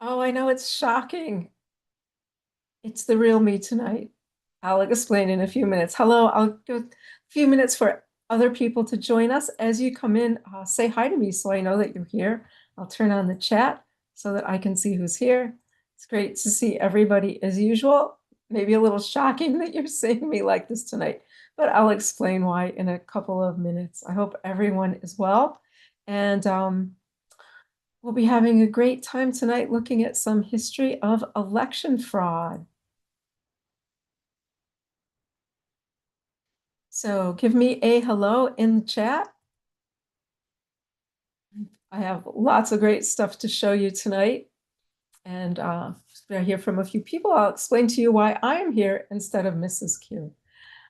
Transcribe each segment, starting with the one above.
Oh, I know it's shocking. It's the real me tonight. I'll explain in a few minutes. Hello, I'll give a few minutes for other people to join us. As you come in, say hi to me so I know that you're here. I'll turn on the chat so that I can see who's here. It's great to see everybody as usual. Maybe a little shocking that you're seeing me like this tonight, but I'll explain why in a couple of minutes. I hope everyone is well. And we'll be having a great time tonight looking at some history of election fraud. So give me a hello in the chat. I have lots of great stuff to show you tonight. And I hear from a few people. I'll explain to you why I am here instead of Mrs. Q.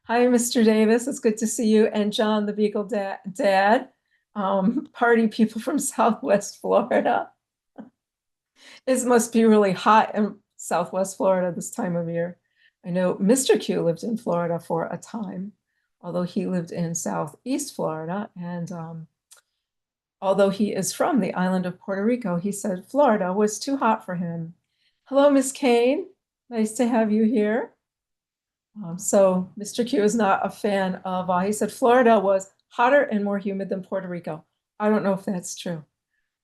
Hi, Mr. Davis. It's good to see you. And John, the Beagle Dad, party people from Southwest Florida. It must be really hot in Southwest Florida this time of year. I know Mr. Q lived in Florida for a time, although he lived in Southeast Florida. And although he is from the island of Puerto Rico, he said Florida was too hot for him. Hello, Miss Kane. Nice to have you here. So Mr. Q is not a fan of, he said Florida was hotter and more humid than Puerto Rico. I don't know if that's true.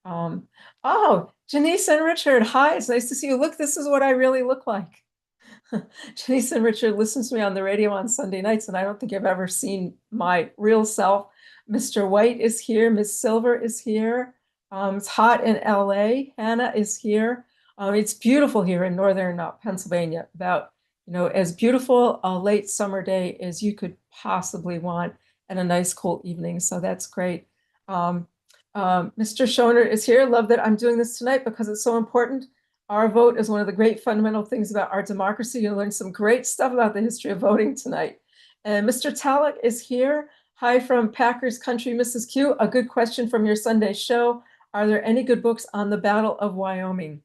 Um, oh, Janice and Richard, hi, it's nice to see you. Look, this is what I really look like. Janice and Richard listens to me on the radio on Sunday nights, and I don't think I've ever seen my real self. Mr. White is here. Miss Silver is here. It's hot in LA. Hannah is here. It's beautiful here in northern Pennsylvania. About, as beautiful a late summer day as you could possibly want, and a nice cool evening. So that's great. Mr. Schoner is here. Love that I'm doing this tonight because it's so important. Our vote is one of the great fundamental things about our democracy. You'll learn some great stuff about the history of voting tonight. And Mr. Talek is here. Hi from Packers Country, Mrs. Q. A good question from your Sunday show. Are there any good books on the Battle of Wyoming?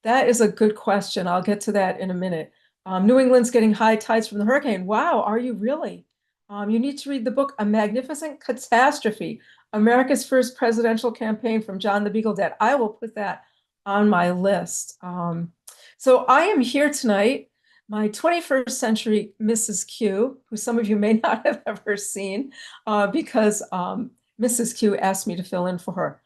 That is a good question. I'll get to that in a minute. New England's getting high tides from the hurricane. Wow, are you really? You need to read the book A Magnificent Catastrophe, America's First Presidential Campaign from John the Beagle Dad. I will put that on my list. So I am here tonight, my 21st century Mrs. Q, who some of you may not have ever seen, because Mrs. Q asked me to fill in for her.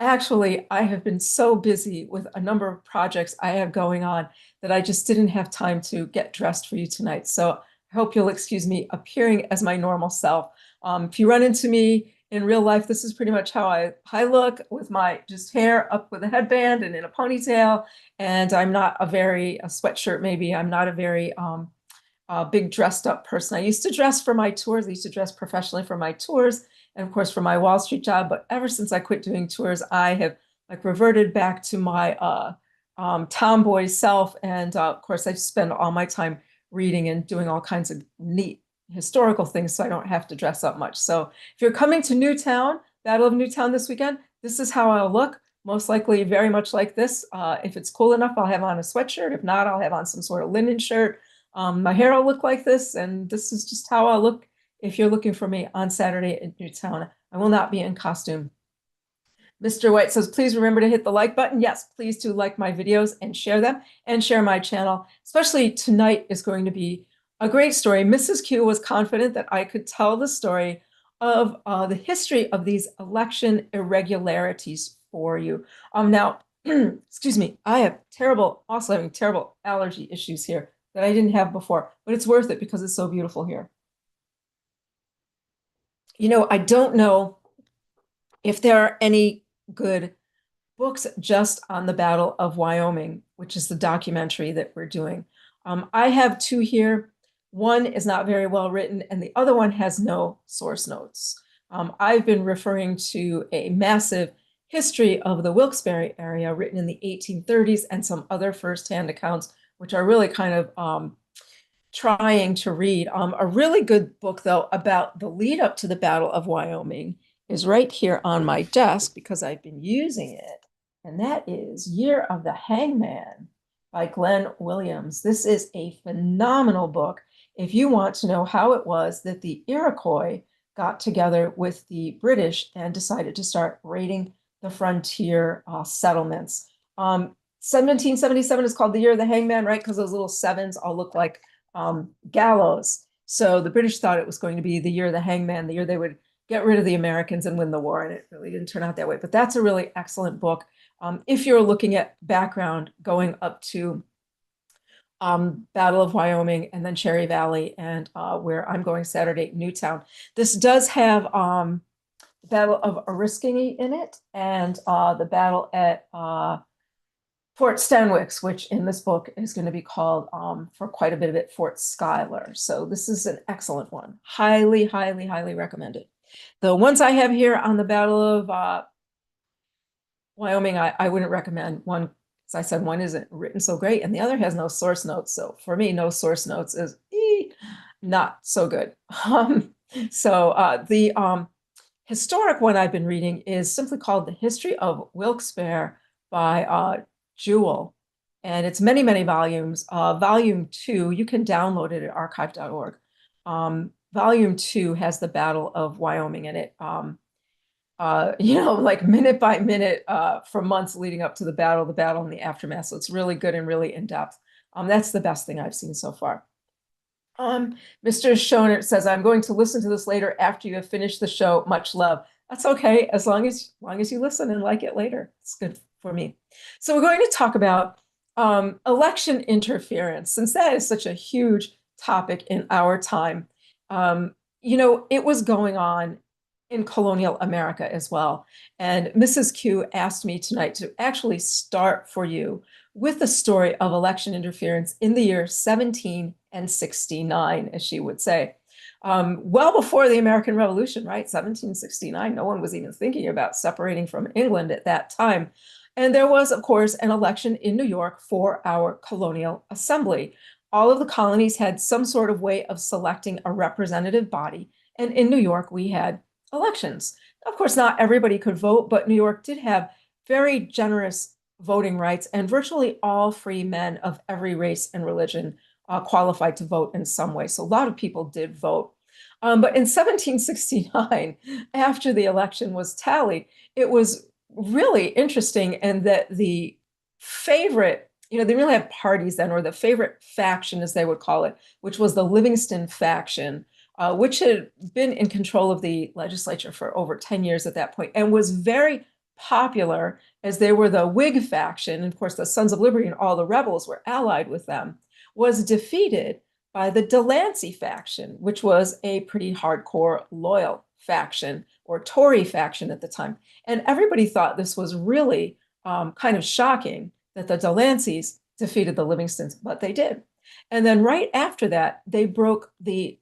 Actually, I have been so busy with a number of projects I have going on that I just didn't have time to get dressed for you tonight. So I hope you'll excuse me appearing as my normal self. If you run into me in real life, this is pretty much how I look, with my just hair up with a headband and in a ponytail. And I'm not a sweatshirt maybe. I'm not a very big dressed up person. I used to dress for my tours. I used to dress professionally for my tours and of course for my Wall Street job. But ever since I quit doing tours, I have like reverted back to my tomboy self. And of course, I spend all my time reading and doing all kinds of neat historical things, so I don't have to dress up much. So if you're coming to Newtown, Battle of Newtown this weekend, this is how I'll look. Most likely very much like this. If it's cool enough, I'll have on a sweatshirt. If not, I'll have on some sort of linen shirt. My hair will look like this, and this is just how I'll look if you're looking for me on Saturday in Newtown. I will not be in costume. Mr. White says, please remember to hit the like button. Yes, please do like my videos and share them and share my channel. Especially tonight is going to be a great story. Mrs. Q was confident that I could tell the story of the history of these election irregularities for you. Now, excuse me, I have also having terrible allergy issues here that I didn't have before, but it's worth it because it's so beautiful here. I don't know if there are any good books just on the Battle of Wyoming, which is the documentary that we're doing. I have two here. One is not very well written, and the other one has no source notes. I've been referring to a massive history of the Wilkes-Barre area written in the 1830s and some other firsthand accounts, which are really kind of trying to read. A really good book, though, about the lead up to the Battle of Wyoming is right here on my desk because I've been using it. And that is Year of the Hangman by Glenn Williams. This is a phenomenal book if you want to know how it was that the Iroquois got together with the British and decided to start raiding the frontier settlements. 1777 is called the year of the hangman, right? Because those little sevens all look like gallows. So the British thought it was going to be the year of the hangman, the year they would get rid of the Americans and win the war. And it really didn't turn out that way. But that's a really excellent book. If you're looking at background going up to Battle of Wyoming and then Cherry Valley and where I'm going Saturday, Newtown. This does have Battle of Oriskany in it and the battle at Fort Stanwix, which in this book is going to be called for quite a bit of it, Fort Schuyler. So this is an excellent one. Highly, highly, highly recommended. The ones I have here on the Battle of Wyoming, I wouldn't recommend. One, as I said, one isn't written so great, and the other has no source notes. So for me, no source notes is not so good. The historic one I've been reading is simply called The History of Wilkes-Barre by Jewell. And it's many, many volumes. Volume 2, you can download it at archive.org. Volume 2 has the Battle of Wyoming in it. Like minute by minute for months leading up to the battle and the aftermath. So it's really good and really in depth. That's the best thing I've seen so far. Mr. Schoner says, I'm going to listen to this later after you have finished the show. Much love. That's okay, as long as you listen and like it later. It's good for me. So we're going to talk about election interference, since that is such a huge topic in our time. It was going on in colonial America as well. And Mrs. Q asked me tonight to actually start for you with the story of election interference in the year 1769, as she would say. Well before the American Revolution, right? 1769, no one was even thinking about separating from England at that time. And there was, of course, an election in New York for our colonial assembly. All of the colonies had some sort of way of selecting a representative body. And in New York, we had elections. Of course, not everybody could vote, but New York did have very generous voting rights, and virtually all free men of every race and religion qualified to vote in some way. So a lot of people did vote. But in 1769, after the election was tallied, it was really interesting, and that the favorite, they didn't really have parties then, or the favorite faction, as they would call it, which was the Livingston faction, which had been in control of the legislature for over 10 years at that point, and was very popular, as they were the Whig faction. And of course, the Sons of Liberty and all the rebels were allied with them, was defeated by the Delancey faction, which was a pretty hardcore loyal faction, or Tory faction at the time. And everybody thought this was really kind of shocking that the Delanceys defeated the Livingstons, but they did. And then right after that, they broke the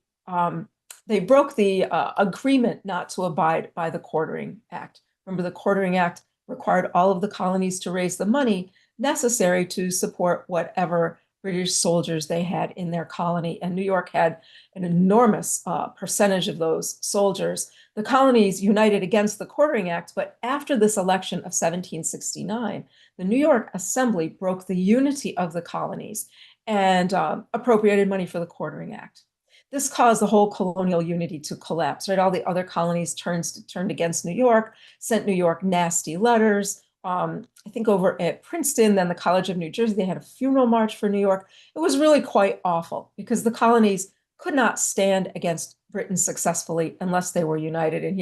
agreement not to abide by the Quartering Act. Remember, the Quartering Act required all of the colonies to raise the money necessary to support whatever British soldiers they had in their colony. And New York had an enormous percentage of those soldiers. The colonies united against the Quartering Act, but after this election of 1769, the New York Assembly broke the unity of the colonies and appropriated money for the Quartering Act. This caused the whole colonial unity to collapse, right? All the other colonies turned against New York, sent New York nasty letters. I think over at Princeton, then the College of New Jersey, they had a funeral march for New York. It was really quite awful, because the colonies could not stand against Britain successfully unless they were united. And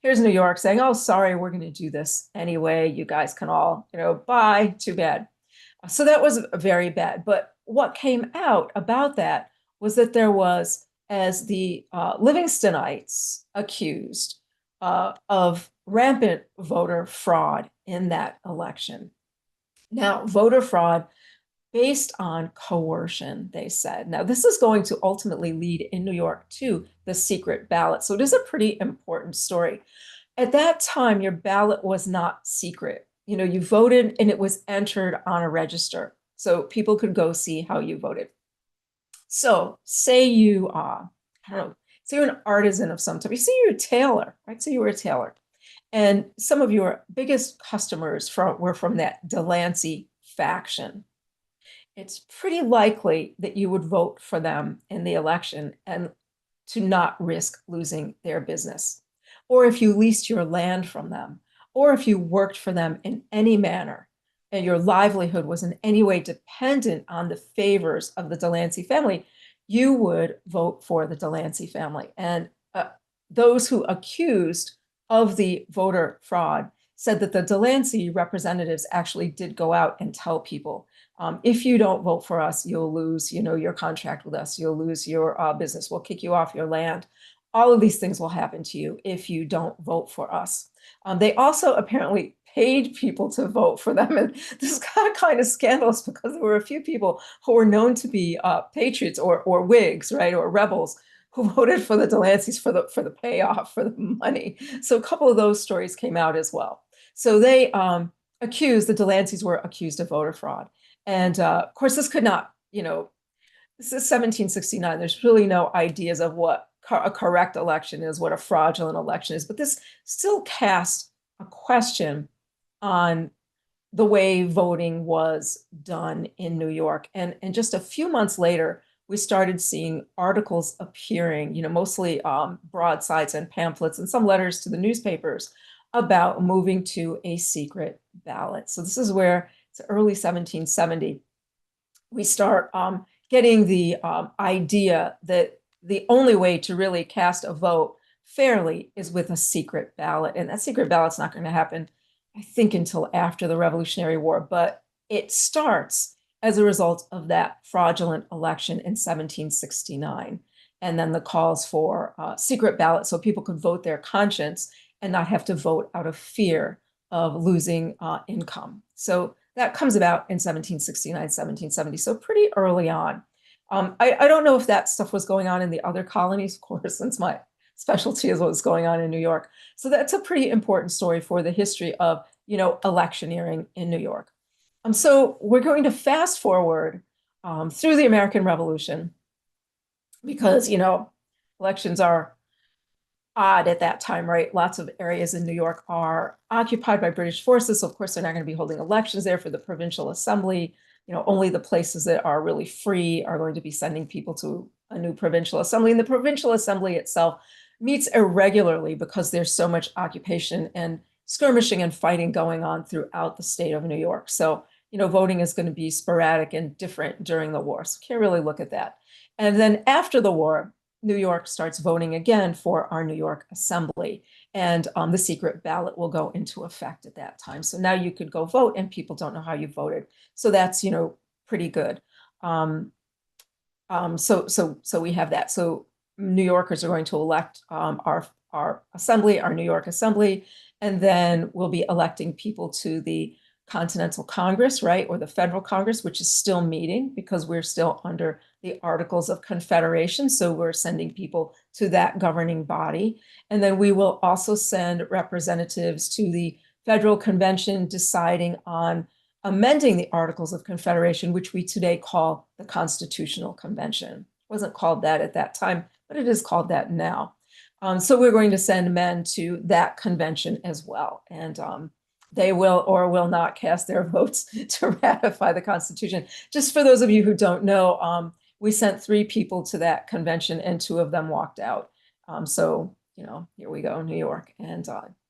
here's New York saying, oh, sorry, we're going to do this anyway. You guys can all, bye, too bad. So that was very bad. But what came out about that was that there was, as the Livingstonites accused of rampant voter fraud in that election. Now, voter fraud based on coercion, they said. Now, this is going to ultimately lead in New York to the secret ballot. So it is a pretty important story. At that time, your ballot was not secret. You voted and it was entered on a register, so people could go see how you voted. So say you, say you're an artisan of some type. You say you're a tailor, right? So you were a tailor. And some of your biggest customers were from that Delancey faction. It's pretty likely that you would vote for them in the election and to not risk losing their business. Or if you leased your land from them, or if you worked for them in any manner, and your livelihood was in any way dependent on the favors of the Delancey family, you would vote for the Delancey family. And those who accused of the voter fraud said that the Delancey representatives actually did go out and tell people, if you don't vote for us, you'll lose, your contract with us, you'll lose your business, we'll kick you off your land. All of these things will happen to you if you don't vote for us. They also apparently paid people to vote for them. And this got kind of scandalous because there were a few people who were known to be patriots or Whigs, right, or rebels, who voted for the Delanceys for the payoff, for the money. So a couple of those stories came out as well. So they the Delanceys were accused of voter fraud. And of course, this could not, this is 1769. There's really no ideas of what a correct election is, what a fraudulent election is, but this still cast a question on the way voting was done in New York. And just a few months later, we started seeing articles appearing, mostly broadsides and pamphlets and some letters to the newspapers about moving to a secret ballot. So this is where it's early 1770. We start getting the idea that the only way to really cast a vote fairly is with a secret ballot. And that secret ballot's not going to happen, I think, until after the Revolutionary War, but it starts as a result of that fraudulent election in 1769. And then the calls for secret ballots so people could vote their conscience and not have to vote out of fear of losing income. So that comes about in 1769, 1770, so pretty early on. I don't know if that stuff was going on in the other colonies, of course, since my specialty is what's going on in New York. So that's a pretty important story for the history of, electioneering in New York. So we're going to fast forward through the American Revolution because, elections are odd at that time, right? Lots of areas in New York are occupied by British forces. So of course, they're not going to be holding elections there for the provincial assembly. Only the places that are really free are going to be sending people to a new provincial assembly. And the provincial assembly itself meets irregularly because there's so much occupation and skirmishing and fighting going on throughout the state of New York. So, voting is going to be sporadic and different during the war. So can't really look at that. And then after the war, New York starts voting again for our New York Assembly. And the secret ballot will go into effect at that time. So now you could go vote and people don't know how you voted. So that's, pretty good. So we have that. So New Yorkers are going to elect our assembly, our New York Assembly, and then we'll be electing people to the Continental Congress, right? Or the Federal Congress, which is still meeting because we're still under the Articles of Confederation. So we're sending people to that governing body. And then we will also send representatives to the Federal Convention deciding on amending the Articles of Confederation, which we today call the Constitutional Convention. It wasn't called that at that time, but it is called that now. So we're going to send men to that convention as well. And they will or will not cast their votes to ratify the Constitution. Just for those of you who don't know, we sent 3 people to that convention and 2 of them walked out. So, here we go, New York. And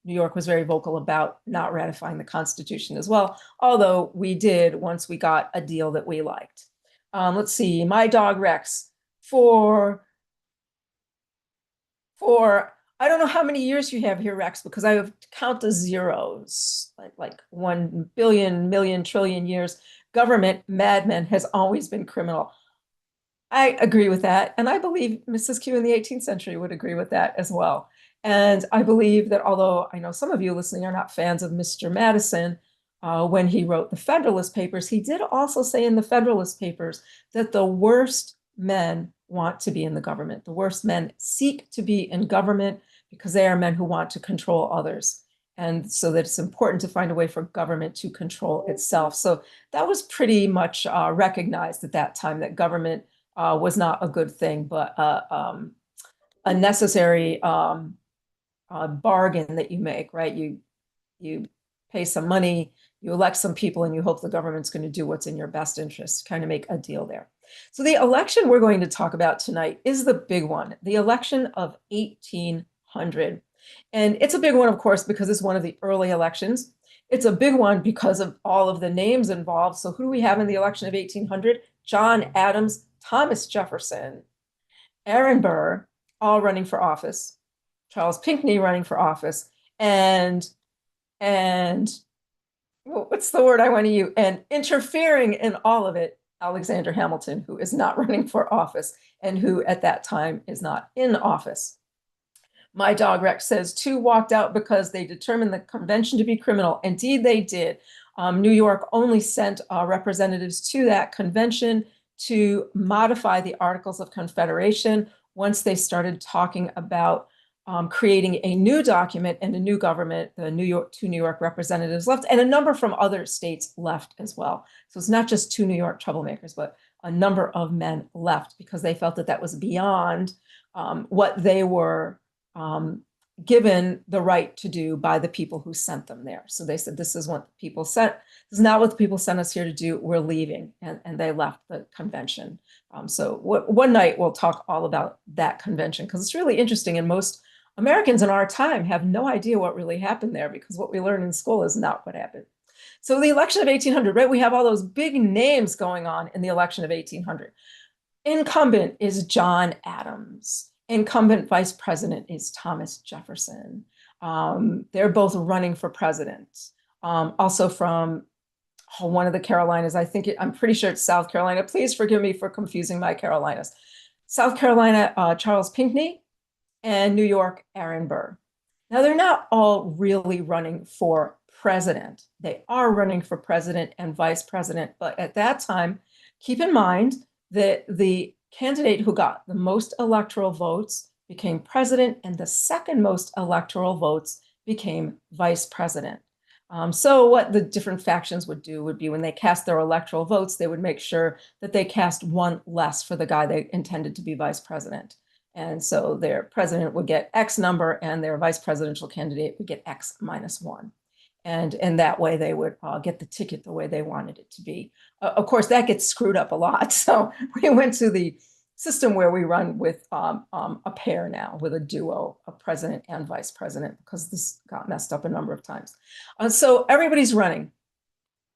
New York was very vocal about not ratifying the Constitution as well, although we did once we got a deal that we liked. Let's see, my dog Rex, for I don't know how many years you have here, Rex, because I have count the zeros, like 1 billion, million, trillion years. Government madmen has always been criminal. I agree with that. And I believe Mrs. Q in the 18th century would agree with that as well. And I believe that although I know some of you listening are not fans of Mr. Madison, when he wrote the Federalist Papers, he did also say in the Federalist Papers that the worst men want to be in the government. The worst men seek to be in government because they are men who want to control others. And so that it's important to find a way for government to control itself. So that was pretty much recognized at that time, that government was not a good thing, but a necessary bargain that you make, right? You pay some money, you elect some people, and you hope the government's going to do what's in your best interest, kind of make a deal there. So the election we're going to talk about tonight is the big one, the election of 1800. And it's a big one, of course, because it's one of the early elections. it's a big one because of all of the names involved. So who do we have in the election of 1800? John Adams, Thomas Jefferson, Aaron Burr, all running for office, Charles Pinckney running for office, and well, what's the word I want to use? And interfering in all of it, Alexander Hamilton, who is not running for office and who at that time is not in office. My dog Rex says two walked out because they determined the convention to be criminal. Indeed, they did. New York only sent representatives to that convention to modify the Articles of Confederation once they started talking about creating a new document and a new government. The two New York representatives left, and a number from other states left as well. So it's not just two New York troublemakers, but a number of men left because they felt that that was beyond what they were given the right to do by the people who sent them there. So they said, this is what the people sent. This is not what the people sent us here to do. We're leaving. And they left the convention. So one night we'll talk all about that convention because it's really interesting. And most Americans in our time have no idea what really happened there because what we learn in school is not what happened. So the election of 1800, right? We have all those big names going on in the election of 1800. Incumbent is John Adams. Incumbent vice president is Thomas Jefferson. They're both running for president. Also from one of the Carolinas, I'm pretty sure it's South Carolina. Please forgive me for confusing my Carolinas. South Carolina, Charles Pinckney, and New York, Aaron Burr. Now, they're not all really running for president. They are running for president and vice president. But at that time, keep in mind that the candidate who got the most electoral votes became president, and the second most electoral votes became vice president. So what the different factions would do would be when they cast their electoral votes, they would make sure that they cast one less for the guy they intended to be vice president. And so their president would get X number and their vice presidential candidate would get X minus one. And that way they would get the ticket the way they wanted it to be. Of course, that gets screwed up a lot. So we went to the system where we run with a pair now, with a duo of president and vice president, because this got messed up a number of times. So everybody's running.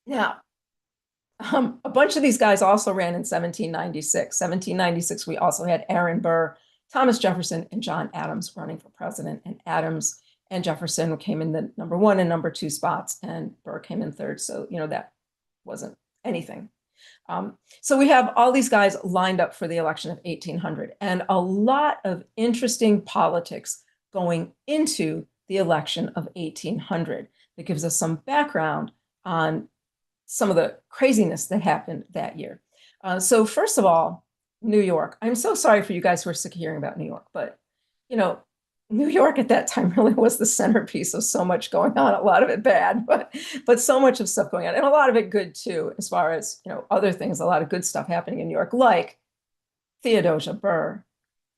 Now, a bunch of these guys also ran in 1796. 1796, we also had Aaron Burr, Thomas Jefferson, and John Adams running for president. And Adams and Jefferson came in the number 1 and number 2 spots, and Burr came in third. So, that wasn't anything. So we have all these guys lined up for the election of 1800, and a lot of interesting politics going into the election of 1800 that gives us some background on some of the craziness that happened that year. So first of all, New York. I'm so sorry for you guys who are sick of hearing about New York, but New York at that time really was the centerpiece of so much going on, a lot of it bad, but so much of stuff going on, and a lot of it good too, as far as, other things, a lot of good stuff happening in New York, like Theodosia Burr,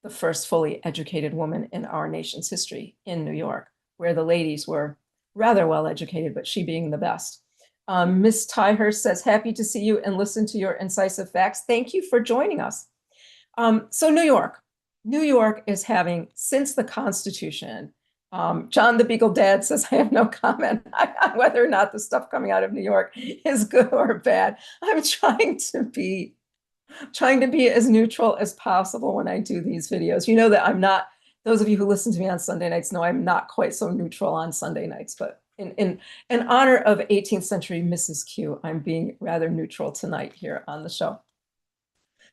the first fully educated woman in our nation's history in New York, where the ladies were rather well educated, but she being the best. Miss Tyhurst says, happy to see you and listen to your incisive facts. Thank you for joining us. So New York is having, since the Constitution, John the Beagle Dad says, I have no comment on whether or not the stuff coming out of New York is good or bad. I'm trying to be as neutral as possible when I do these videos. You know that I'm not, those of you who listen to me on Sunday nights know I'm not quite so neutral on Sunday nights, but in honor of 18th century Mrs. Q, I'm being rather neutral tonight here on the show.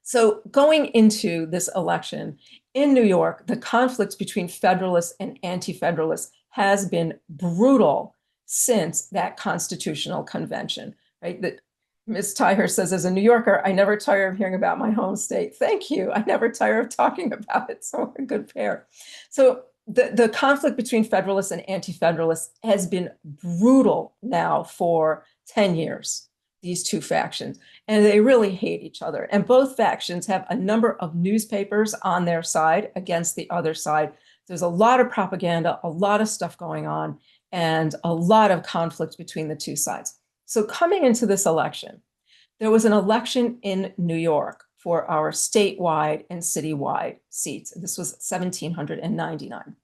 So going into this election in New York, the conflict between Federalists and Anti-Federalists has been brutal since that Constitutional Convention, right? That Ms. Tyhurst says, as a New Yorker, I never tire of hearing about my home state. Thank you. I never tire of talking about it. So we're a good pair. So the conflict between Federalists and Anti-Federalists has been brutal now for 10 years. These two factions, and they really hate each other. And both factions have a number of newspapers on their side against the other side. There's a lot of propaganda, a lot of stuff going on, and a lot of conflict between the two sides. So coming into this election, there was an election in New York for our statewide and citywide seats. This was 1799.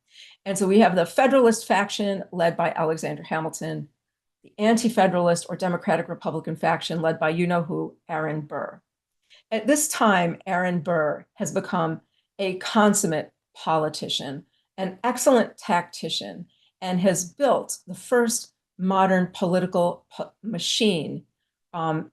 And so we have the Federalist faction led by Alexander Hamilton, the anti-federalist or Democratic Republican faction led by you-know-who, Aaron Burr. At this time, Aaron Burr has become a consummate politician, an excellent tactician, and has built the first modern political machine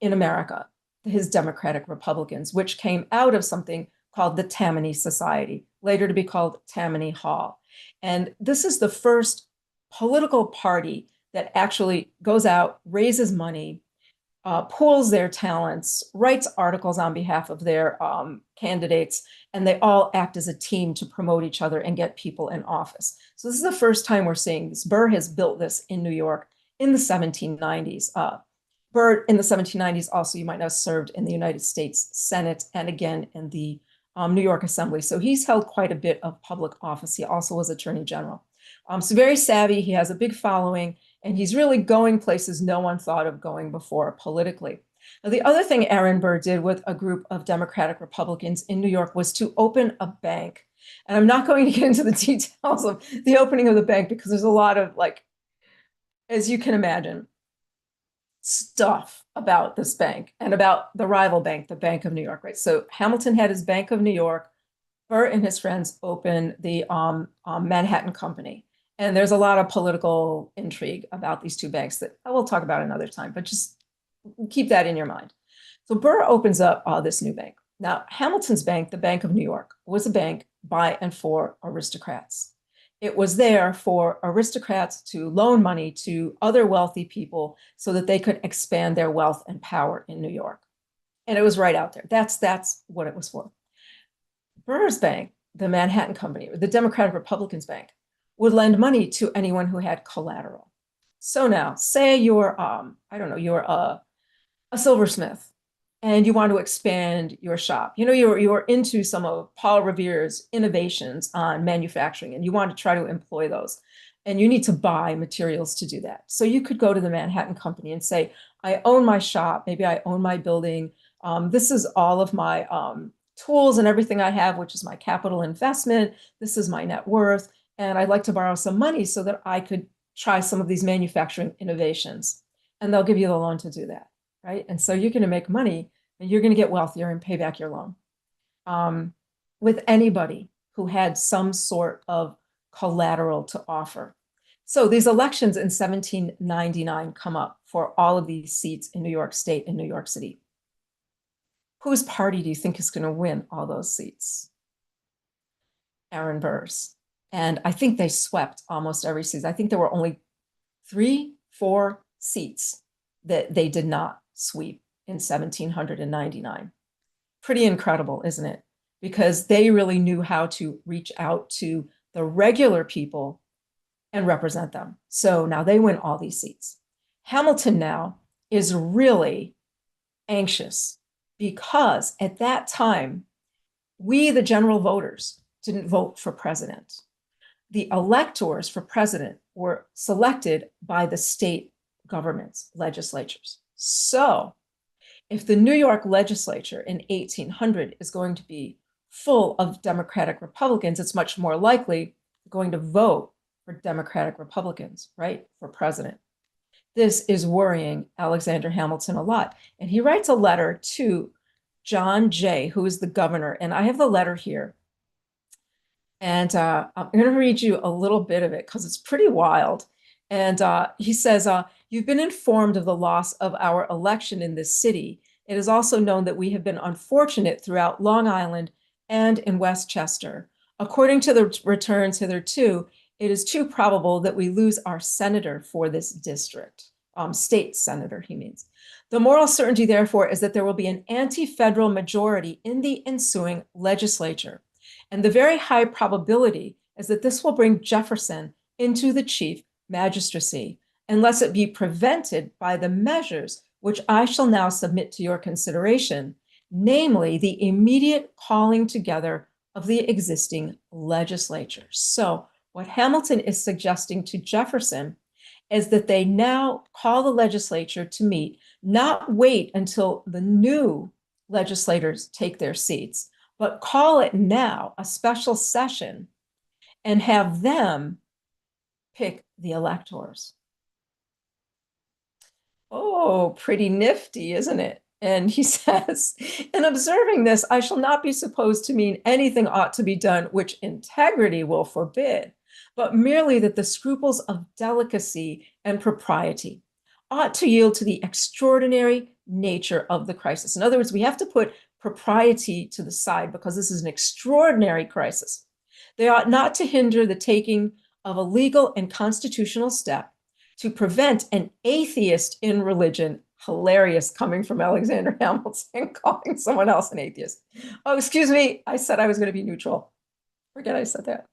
in America, his Democratic Republicans, which came out of something called the Tammany Society, later to be called Tammany Hall. And this is the first political party that actually goes out, raises money, pools their talents, writes articles on behalf of their candidates, and they all act as a team to promote each other and get people in office. So this is the first time we're seeing this. Burr has built this in New York in the 1790s. Burr in the 1790s also, you might know, served in the United States Senate and again in the New York Assembly. So he's held quite a bit of public office. He also was Attorney General. So very savvy, he has a big following, and he's really going places no one thought of going before politically. Now, the other thing Aaron Burr did with a group of Democratic Republicans in New York was to open a bank. And I'm not going to get into the details of the opening of the bank because there's a lot of, like, as you can imagine, stuff about this bank and about the rival bank, the Bank of New York, right? So Hamilton had his Bank of New York. Burr and his friends opened the Manhattan Company. And there's a lot of political intrigue about these two banks that I will talk about another time, but just keep that in your mind. So Burr opens up this new bank. Now, Hamilton's bank, the Bank of New York, was a bank by and for aristocrats. It was there for aristocrats to loan money to other wealthy people so that they could expand their wealth and power in New York. And it was right out there. That's what it was for. Burr's bank, the Manhattan Company, or the Democratic Republicans Bank, would lend money to anyone who had collateral. So now, say you're, I don't know, you're a silversmith and you want to expand your shop. You know, you're into some of Paul Revere's innovations on manufacturing and you want to try to employ those. And you need to buy materials to do that. So you could go to the Manhattan Company and say, I own my shop, maybe I own my building. This is all of my tools and everything I have, which is my capital investment. This is my net worth. And I'd like to borrow some money so that I could try some of these manufacturing innovations. And they'll give you the loan to do that, right? And so you're going to make money and you're going to get wealthier and pay back your loan. With anybody who had some sort of collateral to offer. So these elections in 1799 come up for all of these seats in New York State and New York City. Whose party do you think is going to win all those seats? Aaron Burr's. And I think they swept almost every seat. I think there were only 3-4 seats that they did not sweep in 1799. Pretty incredible, isn't it? Because they really knew how to reach out to the regular people and represent them. So now they win all these seats. Hamilton now is really anxious because at that time, we, the general voters, didn't vote for president. The electors for president were selected by the state governments, legislatures. So if the New York legislature in 1800 is going to be full of Democratic Republicans, it's much more likely going to vote for Democratic Republicans, right, for president. This is worrying Alexander Hamilton a lot. And he writes a letter to John Jay, who is the governor. And I have the letter here. And I'm going to read you a little bit of it because it's pretty wild. And he says, you've been informed of the loss of our election in this city. It is also known that we have been unfortunate throughout Long Island and in Westchester. According to the returns hitherto, it is too probable that we lose our senator for this district. State senator, he means. The moral certainty, therefore, is that there will be an anti-federal majority in the ensuing legislature. And the very high probability is that this will bring Jefferson into the chief magistracy, unless it be prevented by the measures which I shall now submit to your consideration, namely the immediate calling together of the existing legislature. So what Hamilton is suggesting to Jefferson is that they now call the legislature to meet, not wait until the new legislators take their seats, but call it now a special session and have them pick the electors. Oh, pretty nifty, isn't it? And he says, in observing this, I shall not be supposed to mean anything ought to be done which integrity will forbid, but merely that the scruples of delicacy and propriety ought to yield to the extraordinary nature of the crisis. In other words, we have to put propriety to the side because this is an extraordinary crisis. They ought not to hinder the taking of a legal and constitutional step to prevent an atheist in religion. Hilarious coming from Alexander Hamilton, calling someone else an atheist. Oh, excuse me. I said I was going to be neutral. Forget I said that.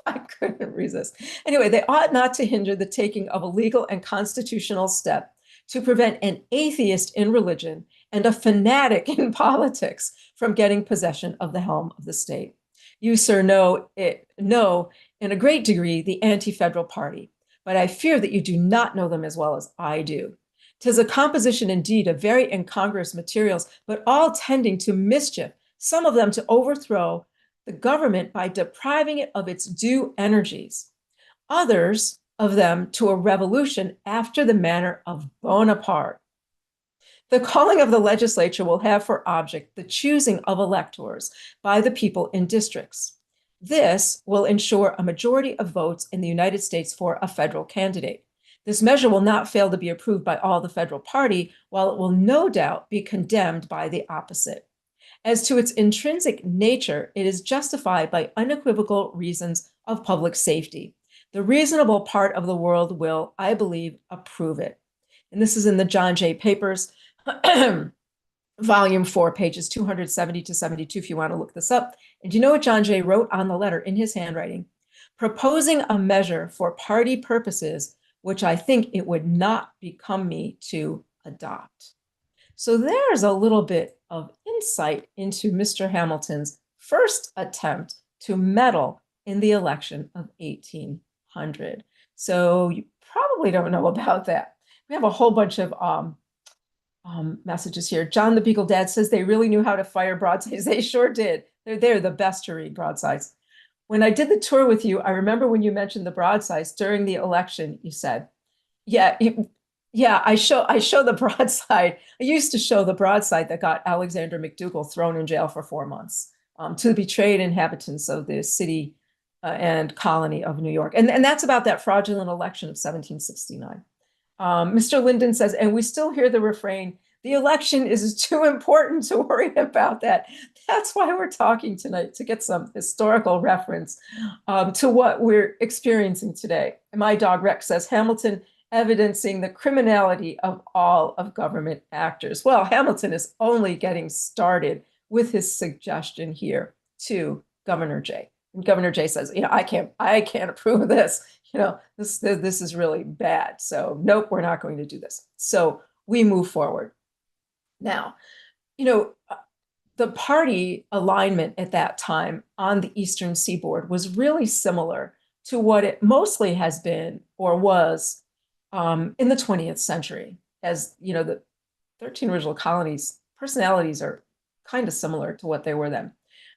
I couldn't resist. Anyway, they ought not to hinder the taking of a legal and constitutional step to prevent an atheist in religion and a fanatic in politics from getting possession of the helm of the state. You, sir, know in a great degree the anti-federal party, but I fear that you do not know them as well as I do. 'Tis a composition indeed of very incongruous materials, but all tending to mischief, some of them to overthrow the government by depriving it of its due energies, others of them to a revolution after the manner of Bonaparte. The calling of the legislature will have for object the choosing of electors by the people in districts. This will ensure a majority of votes in the United States for a federal candidate. This measure will not fail to be approved by all the federal party, while it will no doubt be condemned by the opposite. As to its intrinsic nature, it is justified by unequivocal reasons of public safety. The reasonable part of the world will, I believe, approve it. And this is in the John Jay Papers, volume 4, pages 270 to 72, if you want to look this up. And do you know what John Jay wrote on the letter in his handwriting? Proposing a measure for party purposes, which I think it would not become me to adopt. So there's a little bit of insight into Mr. Hamilton's first attempt to meddle in the election of 1800. So you probably don't know about that. We have a whole bunch of messages here. John the Beagle Dad says they really knew how to fire broadsides. They sure did. They're the best to read broadsides. When I did the tour with you, I remember when you mentioned the broadsides during the election, you said, yeah, I show the broadside. I used to show the broadside that got Alexander McDougall thrown in jail for 4 months to the betrayed inhabitants of the city and colony of New York. And that's about that fraudulent election of 1769. Mr. Linden says, and we still hear the refrain, the election is too important to worry about that. That's why we're talking tonight, to get some historical reference to what we're experiencing today. And my dog Rex says, Hamilton evidencing the criminality of all of government actors. Well, Hamilton is only getting started with his suggestion here to Governor Jay. And Governor Jay says, I can't approve of this. This is really bad. So nope, we're not going to do this. So we move forward. Now, the party alignment at that time on the Eastern Seaboard was really similar to what it mostly has been or was in the 20th century. As the 13 original colonies personalities are kind of similar to what they were then.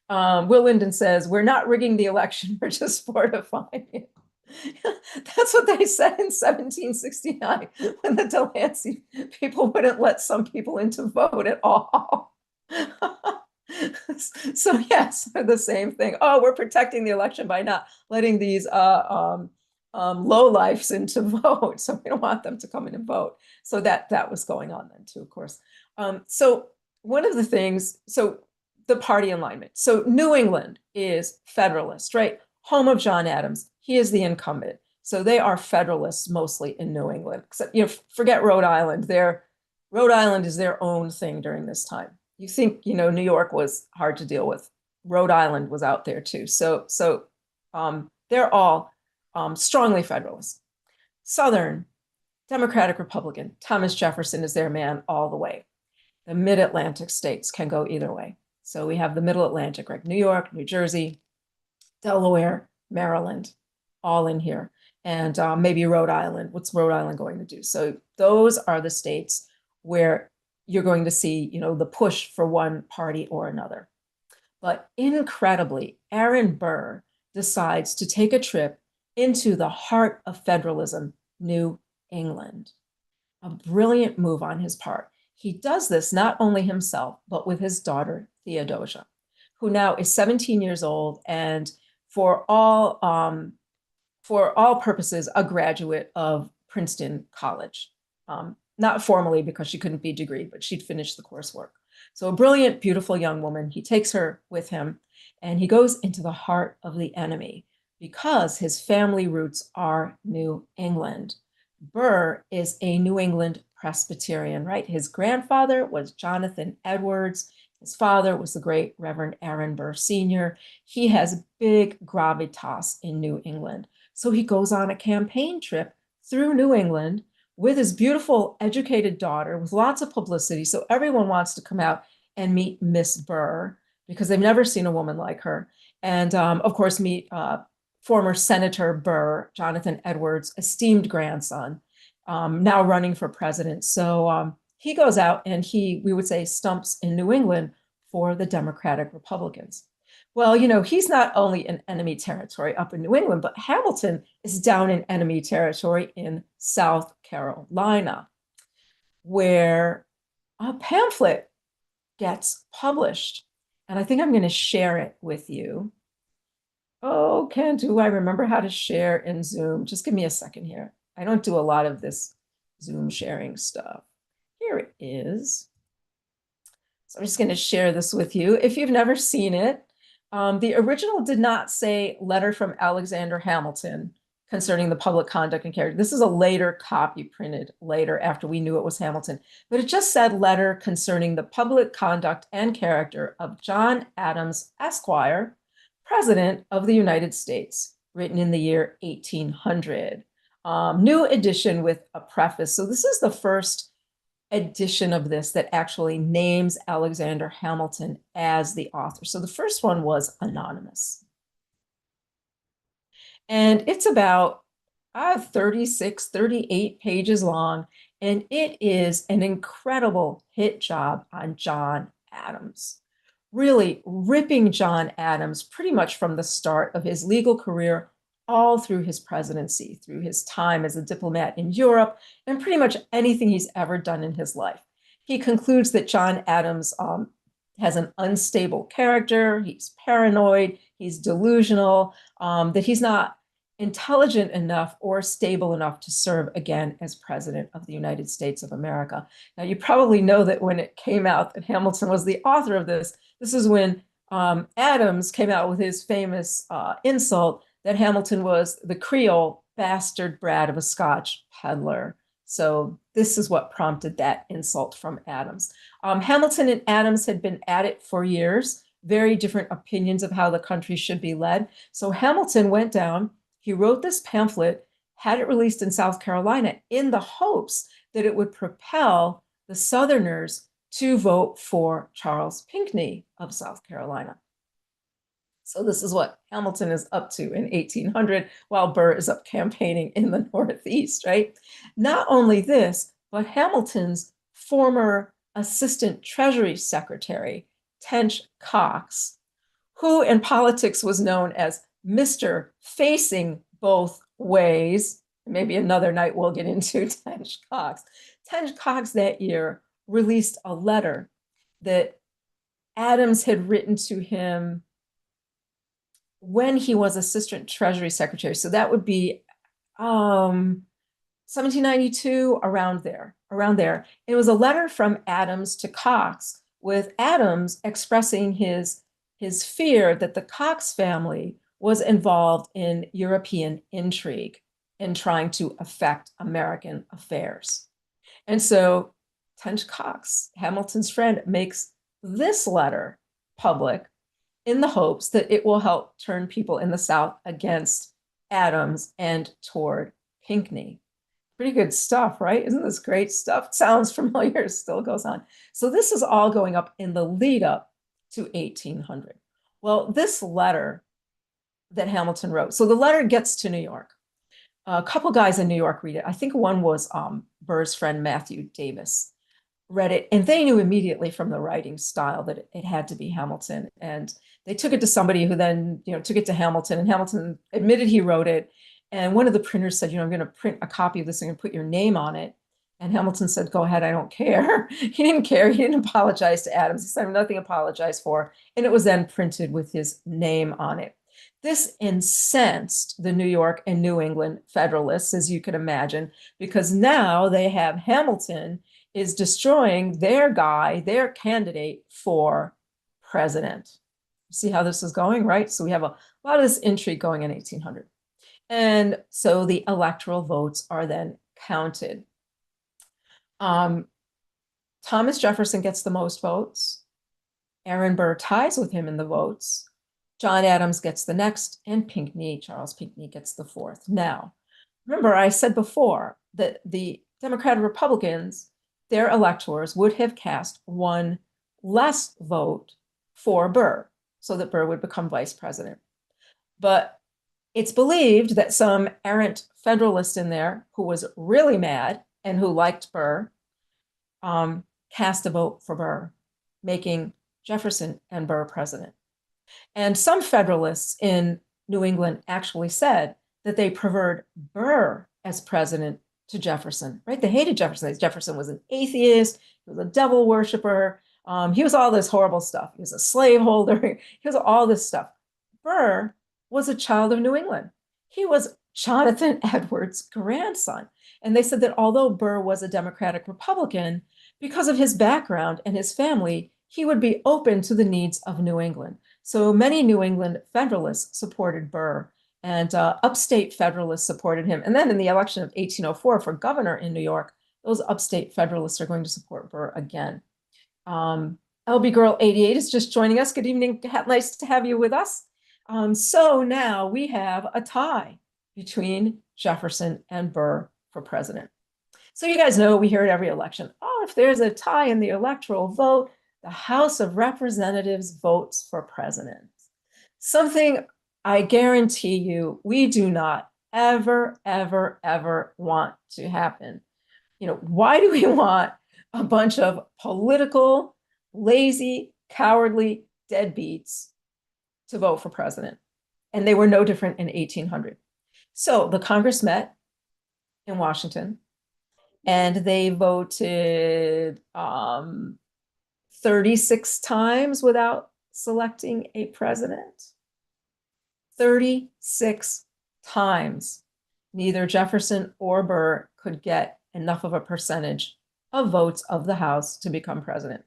Will Linden says, we're not rigging the election, we're just fortifying it. That's what they said in 1769 when the Delancey people wouldn't let some people in to vote at all. So yes, the same thing. Oh, we're protecting the election by not letting these lowlifes in to vote. So we don't want them to come in and vote. So that was going on then too, of course. So one of the things, so the party alignment. So New England is Federalist, right? Home of John Adams. He is the incumbent. So they are Federalists mostly in New England, except, forget Rhode Island. Rhode Island is their own thing during this time. You think, New York was hard to deal with. Rhode Island was out there too. So they're all strongly Federalist. Southern, Democratic Republican. Thomas Jefferson is their man all the way. The mid-Atlantic states can go either way. So we have the middle Atlantic, right? New York, New Jersey, Delaware, Maryland, all in here. And maybe Rhode Island. What's Rhode Island going to do? So those are the states where you're going to see, the push for one party or another. But incredibly, Aaron Burr decides to take a trip into the heart of federalism, New England. a brilliant move on his part. He does this not only himself, but with his daughter, Theodosia, who now is 17 years old and for all purposes, a graduate of Princeton College. Not formally because she couldn't be degreed, but she'd finished the coursework. So a brilliant, beautiful young woman. He takes her with him and he goes into the heart of the enemy because his family roots are New England. Burr is a New England Presbyterian, right? His grandfather was Jonathan Edwards. His father was the great Reverend Aaron Burr Sr. He has big gravitas in New England. So he goes on a campaign trip through New England with his beautiful, educated daughter with lots of publicity. So everyone wants to come out and meet Miss Burr because they've never seen a woman like her. And of course, meet former Senator Burr, Jonathan Edwards' esteemed grandson, now running for president. So he goes out and we would say, stumps in New England for the Democratic Republicans. Well, he's not only in enemy territory up in New England, but Hamilton is down in enemy territory in South Carolina, where a pamphlet gets published. And I think I'm going to share it with you. Oh, do I remember how to share in Zoom? Just give me a second here. I don't do a lot of this Zoom sharing stuff. Here it is. So I'm just going to share this with you. If you've never seen it, the original did not say letter from Alexander Hamilton concerning the public conduct and character. This is a later copy printed later after we knew it was Hamilton, but it just said letter concerning the public conduct and character of John Adams, Esquire, President of the United States, written in the year 1800. New edition with a preface. So this is the first edition of this that actually names Alexander Hamilton as the author. So the first one was anonymous. And it's about 36, 38 pages long. And it is an incredible hit job on John Adams, really ripping John Adams pretty much from the start of his legal career all through his presidency, through his time as a diplomat in Europe, and pretty much anything he's ever done in his life. He concludes that John Adams has an unstable character, he's paranoid, he's delusional, that he's not intelligent enough or stable enough to serve again as president of the United States of America. Now, you probably know that when it came out that Hamilton was the author of this is when Adams came out with his famous insult that Hamilton was the Creole bastard brat of a Scotch peddler. So this is what prompted that insult from Adams. Hamilton and Adams had been at it for years, very different opinions of how the country should be led. So Hamilton went down, he wrote this pamphlet, had it released in South Carolina in the hopes that it would propel the Southerners to vote for Charles Pinckney of South Carolina. So this is what Hamilton is up to in 1800 while Burr is up campaigning in the Northeast, right? Not only this, but Hamilton's former Assistant Treasury Secretary, Tench Coxe, who in politics was known as Mr. Facing Both Ways. Maybe another night we'll get into Tench Coxe. Tench Coxe that year released a letter that Adams had written to him when he was Assistant Treasury Secretary. So that would be 1792, around there. It was a letter from Adams to Coxe, with Adams expressing his fear that the Coxe family was involved in European intrigue in trying to affect American affairs. And so Tench Coxe, Hamilton's friend, makes this letter public in the hopes that it will help turn people in the South against Adams and toward Pinckney. Pretty good stuff, right? Isn't this great stuff? Sounds familiar, still goes on. So this is all going up in the lead up to 1800. Well, this letter that Hamilton wrote, so the letter gets to New York. A couple guys in New York read it. I think one was Burr's friend Matthew Davis read it, and they knew immediately from the writing style that it had to be Hamilton. And they took it to somebody who then, took it to Hamilton, and Hamilton admitted he wrote it. And one of the printers said, I'm going to print a copy of this and put your name on it. And Hamilton said, go ahead, I don't care. He didn't care. He didn't apologize to Adams. He said, I have nothing to apologize for. And it was then printed with his name on it. This incensed the New York and New England Federalists, as you can imagine, because now they have Hamilton is destroying their guy, their candidate for president. See how this is going, right? So we have a lot of this intrigue going in 1800. And so the electoral votes are then counted. Thomas Jefferson gets the most votes. Aaron Burr ties with him in the votes. John Adams gets the next, and Pinckney, Charles Pinckney, gets the fourth. Now, remember, I said before that the Democratic Republicans, their electors would have cast one less vote for Burr so that Burr would become vice president. But it's believed that some errant Federalist in there who was really mad and who liked Burr cast a vote for Burr, making Jefferson and Burr president. And some Federalists in New England actually said that they preferred Burr as president to Jefferson, right? They hated Jefferson. Jefferson was an atheist, he was a devil worshiper, he was all this horrible stuff. He was a slaveholder, he was all this stuff. Burr was a child of New England. He was Jonathan Edwards' grandson. And they said that although Burr was a Democratic Republican, because of his background and his family, he would be open to the needs of New England. So many New England Federalists supported Burr, and upstate Federalists supported him. And then in the election of 1804 for governor in New York, those upstate Federalists are going to support Burr again. LB Girl 88 is just joining us. Good evening. Nice to have you with us. So now we have a tie between Jefferson and Burr for president. So you guys know we hear at every election, oh, if there's a tie in the electoral vote, the House of Representatives votes for president. Something I guarantee you we do not ever, ever, ever want to happen. Why do we want a bunch of political, lazy, cowardly deadbeats to vote for president? And they were no different in 1800. So the Congress met in Washington, and they voted 36 times without selecting a president. 36 times. Neither Jefferson or Burr could get enough of a percentage of votes of the House to become president.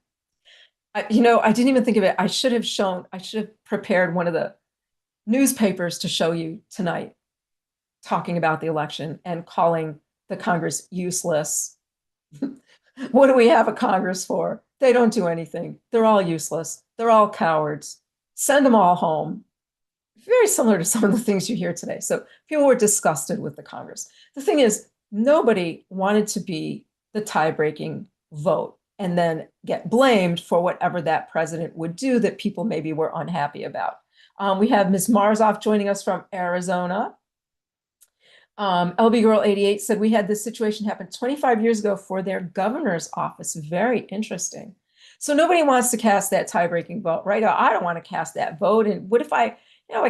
I didn't even think of it. I should have prepared one of the newspapers to show you tonight, talking about the election and calling the Congress useless. What do we have a Congress for? They don't do anything. They're all useless. They're all cowards. Send them all home. Very similar to some of the things you hear today. So people were disgusted with the Congress. The thing is, nobody wanted to be the tie-breaking vote and then get blamed for whatever that president would do that people maybe were unhappy about. We have Ms. Marzoff joining us from Arizona. LB Girl 88 said, we had this situation happen 25 years ago for their governor's office. Very interesting. So nobody wants to cast that tie-breaking vote, right? I don't want to cast that vote. And what if I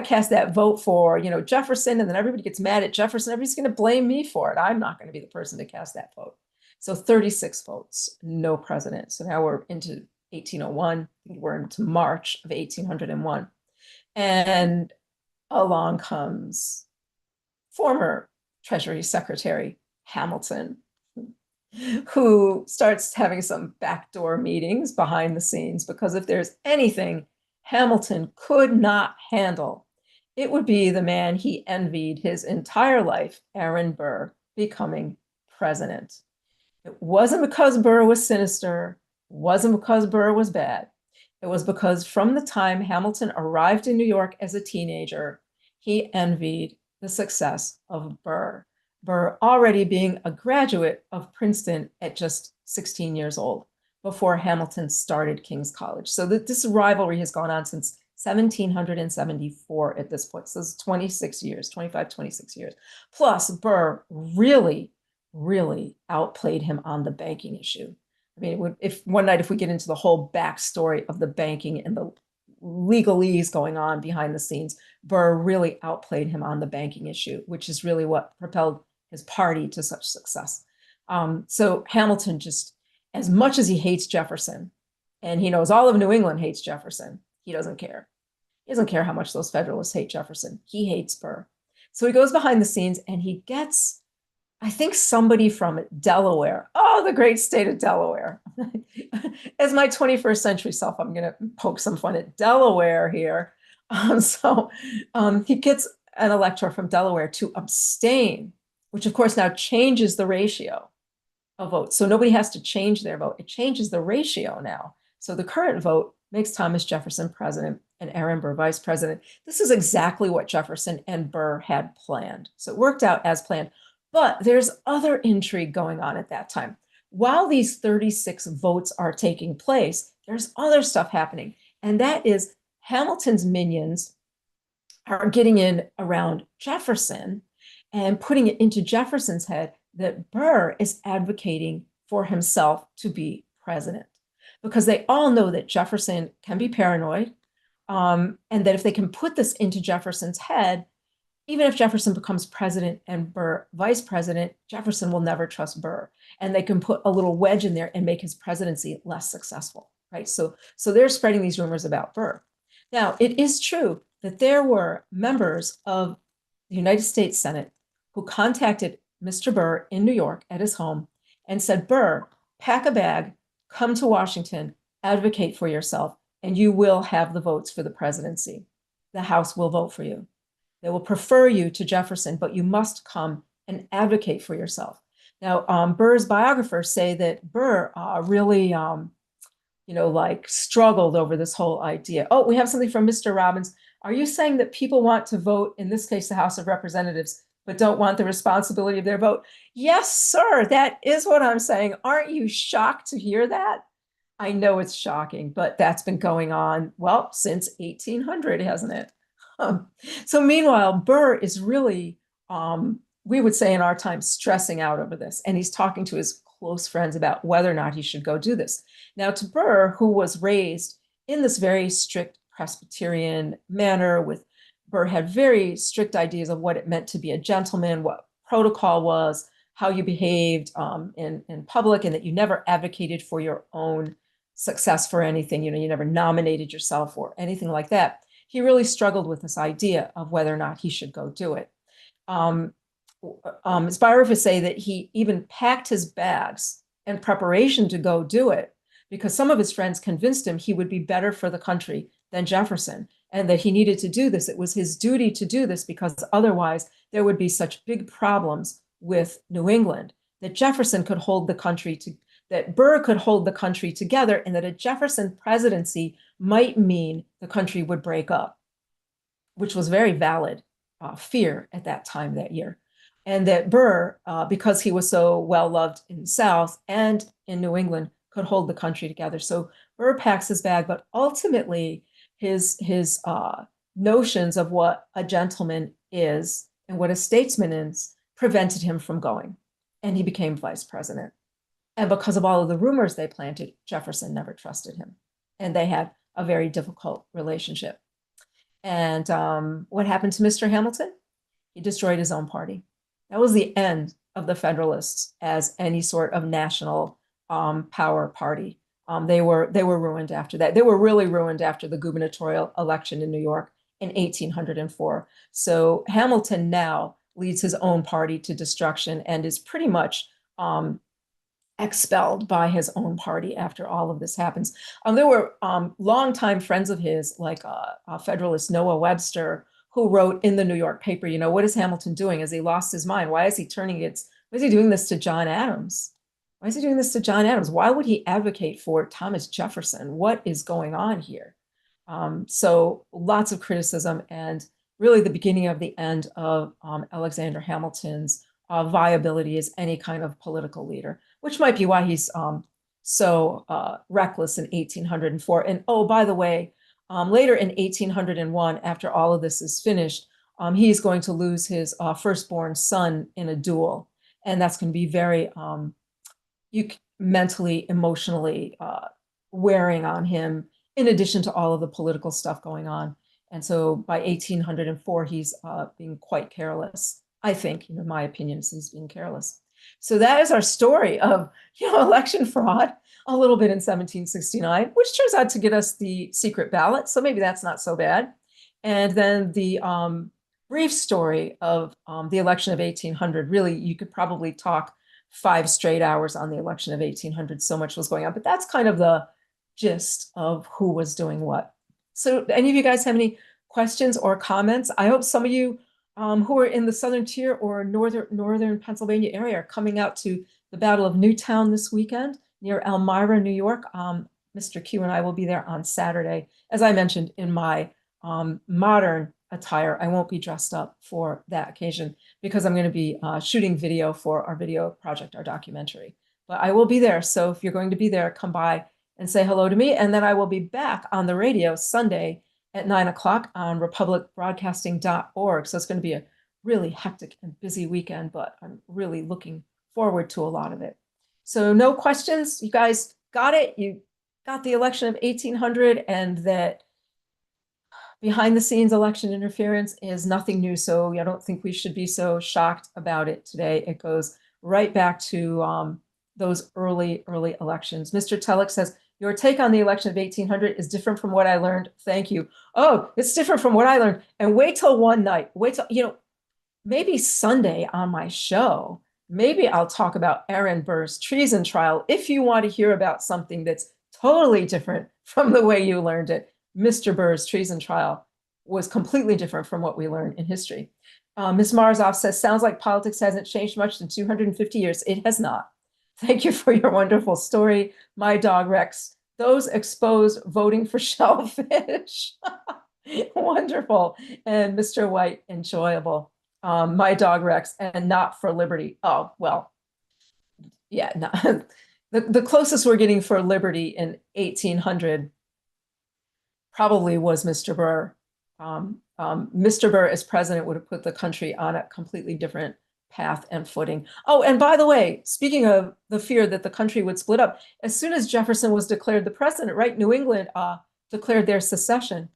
cast that vote for, Jefferson, and then everybody gets mad at Jefferson. Everybody's going to blame me for it. I'm not going to be the person to cast that vote. So 36 votes, no president. So now we're into 1801. We're into March of 1801. And along comes former Treasury Secretary Hamilton, who starts having some backdoor meetings behind the scenes, because if there's anything Hamilton could not handle, it would be the man he envied his entire life, Aaron Burr, becoming president. It wasn't because Burr was sinister, it wasn't because Burr was bad. It was because from the time Hamilton arrived in New York as a teenager, he envied the success of Burr. Burr already being a graduate of Princeton at just 16 years old before Hamilton started King's College. So this rivalry has gone on since 1774 at this point. So it's 26 years, 26 years. Plus, Burr really, really outplayed him on the banking issue. I mean, if we get into the whole backstory of the banking and the legalese going on behind the scenes, Burr really outplayed him on the banking issue, which is really what propelled his party to such success. So Hamilton just, as much as he hates Jefferson, and he knows all of New England hates Jefferson, he doesn't care. He doesn't care how much those Federalists hate Jefferson. He hates Burr. So he goes behind the scenes and he gets, I think, somebody from Delaware. Oh, the great state of Delaware. As my 21st century self, I'm going to poke some fun at Delaware here. He gets an elector from Delaware to abstain, which of course now changes the ratio of votes. So nobody has to change their vote. It changes the ratio now. So the current vote makes Thomas Jefferson president and Aaron Burr vice president. This is exactly what Jefferson and Burr had planned. So it worked out as planned. But there's other intrigue going on at that time. While these 36 votes are taking place, there's other stuff happening. And that is Hamilton's minions are getting in around Jefferson and putting it into Jefferson's head that Burr is advocating for himself to be president, because they all know that Jefferson can be paranoid, and that if they can put this into Jefferson's head, even if Jefferson becomes president and Burr vice president, Jefferson will never trust Burr, and they can put a little wedge in there and make his presidency less successful, right? So they're spreading these rumors about Burr. Now, it is true that there were members of the United States Senate who contacted Mr. Burr in New York at his home and said, Burr, pack a bag, come to Washington, advocate for yourself, and you will have the votes for the presidency. The House will vote for you. They will prefer you to Jefferson, but you must come and advocate for yourself. Now, Burr's biographers say that Burr really, struggled over this whole idea. Oh, we have something from Mr. Robbins. Are you saying that people want to vote, in this case, the House of Representatives, but don't want the responsibility of their vote? Yes, sir, that is what I'm saying. Aren't you shocked to hear that? I know it's shocking, but that's been going on, well, since 1800, hasn't it? So meanwhile, Burr is really, we would say in our time, stressing out over this. And he's talking to his close friends about whether or not he should go do this. Now, to Burr, who was raised in this very strict Presbyterian manner, Burr had very strict ideas of what it meant to be a gentleman, what protocol was, how you behaved in public, and that you never advocated for your own success for anything. You never nominated yourself or anything like that. He really struggled with this idea of whether or not he should go do it. His biographers say that he even packed his bags in preparation to go do it, because some of his friends convinced him he would be better for the country than Jefferson, and that he needed to do this. It was his duty to do this, because otherwise there would be such big problems with New England, that Jefferson could hold the country that Burr could hold the country together, and that a Jefferson presidency might mean the country would break up, which was very valid fear at that time that year. And that Burr, because he was so well loved in the South and in New England, could hold the country together. So Burr packs his bag, but ultimately his notions of what a gentleman is and what a statesman is prevented him from going, and he became vice president. And because of all of the rumors they planted, Jefferson never trusted him, and they had a very difficult relationship. And what happened to Mr. Hamilton? He destroyed his own party. That was the end of the Federalists as any sort of national power party. They were ruined after that. They were really ruined after the gubernatorial election in New York in 1804. So Hamilton now leads his own party to destruction and is pretty much expelled by his own party after all of this happens. There were longtime friends of his, like Federalist Noah Webster, who wrote in the New York paper, what is Hamilton doing? Has he lost his mind? Why is he doing this to John Adams? Why is he doing this to John Adams? Why would he advocate for Thomas Jefferson? What is going on here? So lots of criticism, and really the beginning of the end of Alexander Hamilton's viability as any kind of political leader, which might be why he's so reckless in 1804. And oh, by the way, later in 1801, after all of this is finished, he's going to lose his firstborn son in a duel. And that's going to be very mentally, emotionally wearing on him, in addition to all of the political stuff going on. And so by 1804, he's being quite careless. I think, in my opinion, he's being careless. So that is our story of, election fraud, a little bit in 1769, which turns out to get us the secret ballot. So maybe that's not so bad. And then the brief story of the election of 1800. Really, you could probably talk 5 straight hours on the election of 1800. So much was going on, but that's kind of the gist of who was doing what. So any of you guys have any questions or comments? I hope some of you who are in the Southern Tier or northern Pennsylvania area are coming out to the Battle of Newtown this weekend near Elmira, New York. Mr. Q and I will be there on Saturday. As I mentioned, in my modern attire. I won't be dressed up for that occasion because I'm going to be shooting video for our video project, our documentary. But I will be there. So if you're going to be there, come by and say hello to me. And then I will be back on the radio Sunday at 9 o'clock on republicbroadcasting.org. So it's going to be a really hectic and busy weekend, but I'm really looking forward to a lot of it. So no questions. You guys got it. You got the election of 1800 and that behind the scenes election interference is nothing new. So I don't think we should be so shocked about it today. It goes right back to those early elections. Mr. Telek says, your take on the election of 1800 is different from what I learned. Thank you. Oh, it's different from what I learned. And wait till one night. Wait till, maybe Sunday on my show, maybe I'll talk about Aaron Burr's treason trial if you want to hear about something that's totally different from the way you learned it. Mr. Burr's treason trial was completely different from what we learned in history. Ms. Marzov says, sounds like politics hasn't changed much in 250 years. It has not. Thank you for your wonderful story. My dog Rex, those exposed voting for shellfish. Wonderful. And Mr. White, enjoyable. My dog Rex, and not for liberty. Oh, well, yeah, no. The closest we're getting for liberty in 1800 probably was Mr. Burr. Mr. Burr as president would have put the country on a completely different path and footing. Oh, and by the way, speaking of the fear that the country would split up, as soon as Jefferson was declared the president, right, New England declared their secession,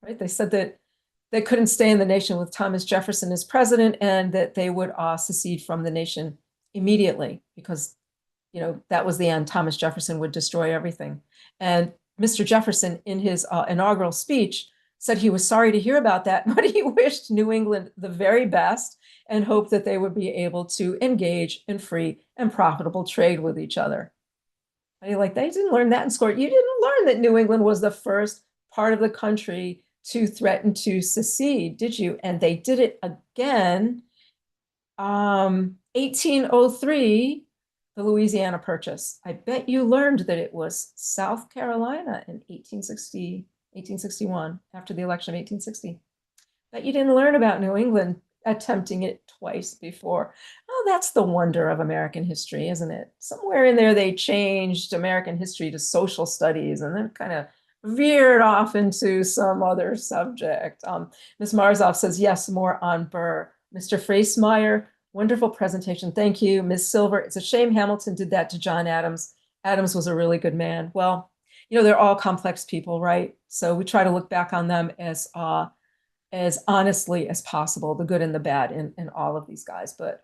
right? They said that they couldn't stay in the nation with Thomas Jefferson as president and that they would secede from the nation immediately because, that was the end. Thomas Jefferson would destroy everything. And Mr. Jefferson, in his inaugural speech, said he was sorry to hear about that, but he wished New England the very best and hoped that they would be able to engage in free and profitable trade with each other. And you're like, they didn't learn that in school. You didn't learn that New England was the first part of the country to threaten to secede, did you? And they did it again. 1803, the Louisiana Purchase. I bet you learned that it was South Carolina in 1861, after the election of 1860. But you didn't learn about New England attempting it twice before. Oh, that's the wonder of American history, isn't it? Somewhere in there, they changed American history to social studies and then kind of veered off into some other subject. Ms. Marzov says, yes, more on Burr. Mr. Freesmeyer, wonderful presentation. Thank you. Ms. Silver, it's a shame Hamilton did that to John Adams. Adams was a really good man. Well, they're all complex people, right? So we try to look back on them as honestly as possible, the good and the bad in all of these guys. But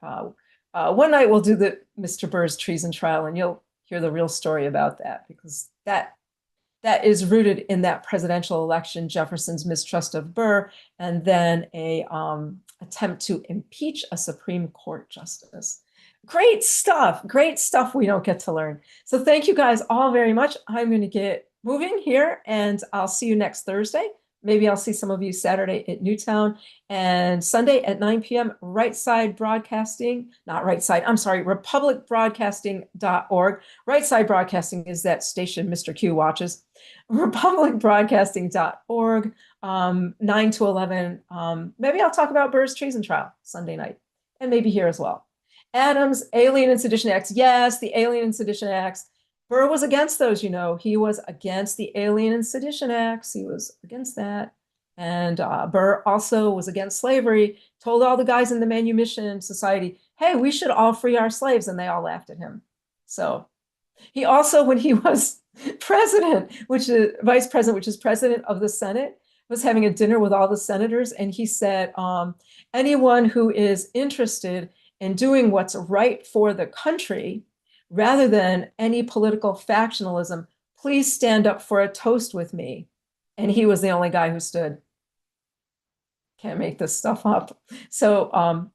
one night we'll do the Mr. Burr's treason trial and you'll hear the real story about that because that is rooted in that presidential election, Jefferson's mistrust of Burr, and then a attempt to impeach a Supreme Court justice. Great stuff we don't get to learn. So thank you guys all very much. I'm going to get moving here and I'll see you next Thursday. Maybe I'll see some of you Saturday at Newtown and Sunday at 9 p.m. Right Side Broadcasting, not Right Side, I'm sorry, republicbroadcasting.org. Right Side Broadcasting is that station Mr. Q watches. republicbroadcasting.org, 9 to 11. Maybe I'll talk about Burr's treason trial Sunday night and maybe here as well. Adams, Alien and Sedition Acts. Yes, the Alien and Sedition Acts. Burr was against those, he was against the Alien and Sedition Acts. He was against that. And Burr also was against slavery, told all the guys in the Manumission Society, hey, we should all free our slaves. And they all laughed at him. So he also, when he was president, vice president, which is president of the Senate, was having a dinner with all the senators. And he said, anyone who is interested and doing what's right for the country rather than any political factionalism, please stand up for a toast with me. And he was the only guy who stood. Can't make this stuff up. So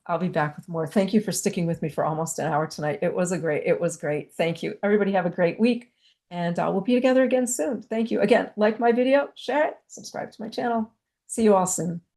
I'll be back with more. Thank you for sticking with me for almost an hour tonight. It was great. Thank you. Everybody have a great week. And we'll be together again soon. Thank you. Again, like my video, share it, subscribe to my channel. See you all soon.